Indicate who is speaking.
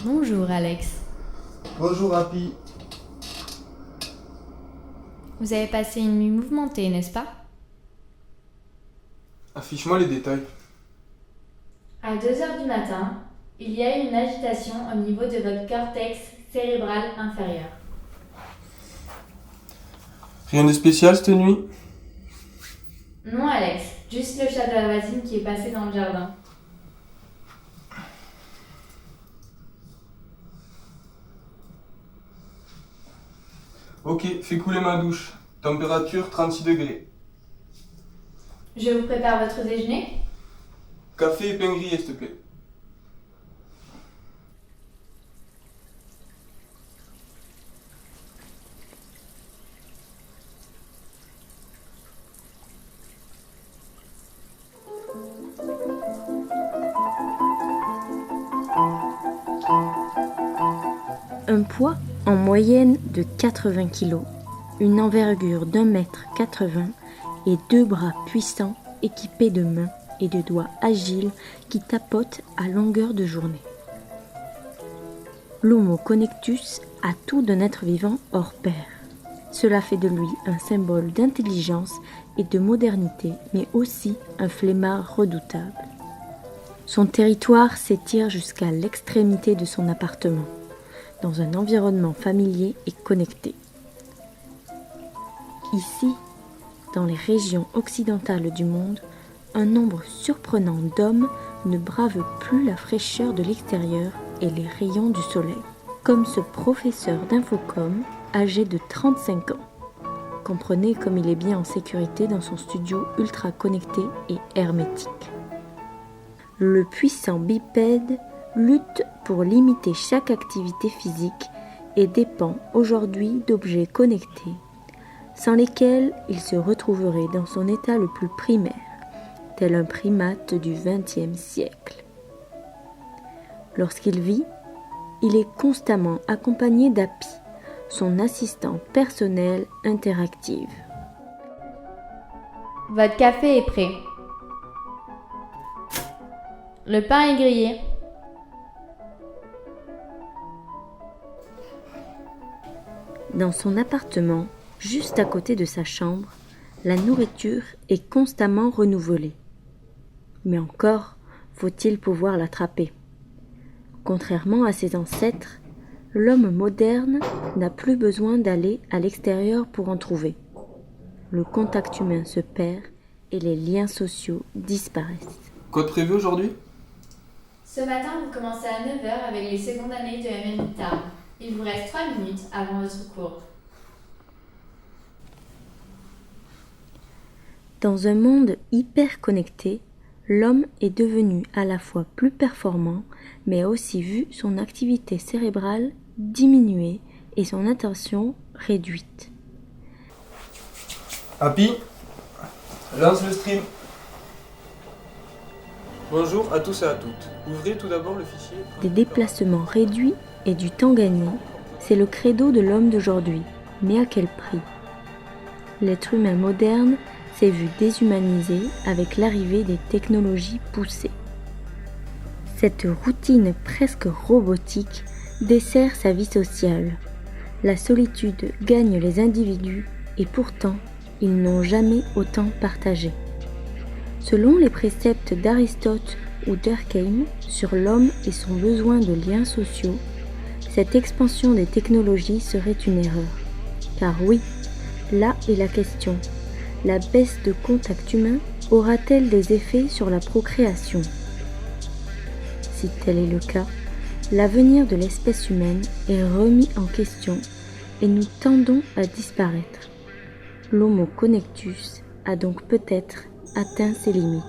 Speaker 1: Bonjour Alex.
Speaker 2: Bonjour Happy.
Speaker 1: Vous avez passé une nuit mouvementée, n'est-ce pas?
Speaker 2: Affiche-moi les détails.
Speaker 1: À 2 heures du matin, il y a eu une agitation au niveau de votre cortex cérébral inférieur.
Speaker 2: Rien de spécial cette nuit?
Speaker 1: Non Alex, juste le chat de la voisine qui est passé dans le jardin.
Speaker 2: Ok, fais couler ma douche. Température 36 degrés.
Speaker 1: Je vous prépare votre déjeuner?
Speaker 2: Café et pain grillé, s'il te plaît.
Speaker 3: Un poids en moyenne de 80 kg, une envergure d'1,80 m et 2 bras puissants équipés de mains et de doigts agiles qui tapotent à longueur de journée. L'Homo connectus a tout d'un être vivant hors pair. Cela fait de lui un symbole d'intelligence et de modernité, mais aussi un flemmard redoutable. Son territoire s'étire jusqu'à l'extrémité de son appartement, dans un environnement familier et connecté. Ici, dans les régions occidentales du monde, un nombre surprenant d'hommes ne bravent plus la fraîcheur de l'extérieur et les rayons du soleil, comme ce professeur d'infocom âgé de 35 ans. Comprenez comme il est bien en sécurité dans son studio ultra connecté et hermétique. Le puissant bipède lutte pour limiter chaque activité physique et dépend aujourd'hui d'objets connectés, sans lesquels il se retrouverait dans son état le plus primaire, tel un primate du XXe siècle. Lorsqu'il vit, il est constamment accompagné d'Happy, son assistant personnel interactive.
Speaker 1: Votre café est prêt. Le pain est grillé.
Speaker 3: Dans son appartement, juste à côté de sa chambre, la nourriture est constamment renouvelée. Mais encore, faut-il pouvoir l'attraper. Contrairement à ses ancêtres, l'homme moderne n'a plus besoin d'aller à l'extérieur pour en trouver. Le contact humain se perd et les liens sociaux disparaissent.
Speaker 2: Quoi de prévu aujourd'hui?
Speaker 1: Ce matin, vous commencez à 9 h avec les secondes années de MNITAR. Il vous reste 3 minutes avant votre cours.
Speaker 3: Dans un monde hyper connecté, l'homme est devenu à la fois plus performant, mais a aussi vu son activité cérébrale diminuer et son attention réduite.
Speaker 2: Happy, lance le stream. Bonjour à tous et à toutes. Ouvrez tout d'abord le fichier.
Speaker 3: Des déplacements réduits et du temps gagné, c'est le credo de l'homme d'aujourd'hui. Mais à quel prix? L'être humain moderne s'est vu déshumanisé avec l'arrivée des technologies poussées. Cette routine presque robotique dessert sa vie sociale. La solitude gagne les individus et pourtant, ils n'ont jamais autant partagé. Selon les préceptes d'Aristote ou Durkheim sur l'homme et son besoin de liens sociaux, cette expansion des technologies serait une erreur. Car oui, là est la question. La baisse de contact humain aura-t-elle des effets sur la procréation? Si tel est le cas, l'avenir de l'espèce humaine est remis en question et nous tendons à disparaître. L'Homo connectus a donc peut-être atteint ses limites.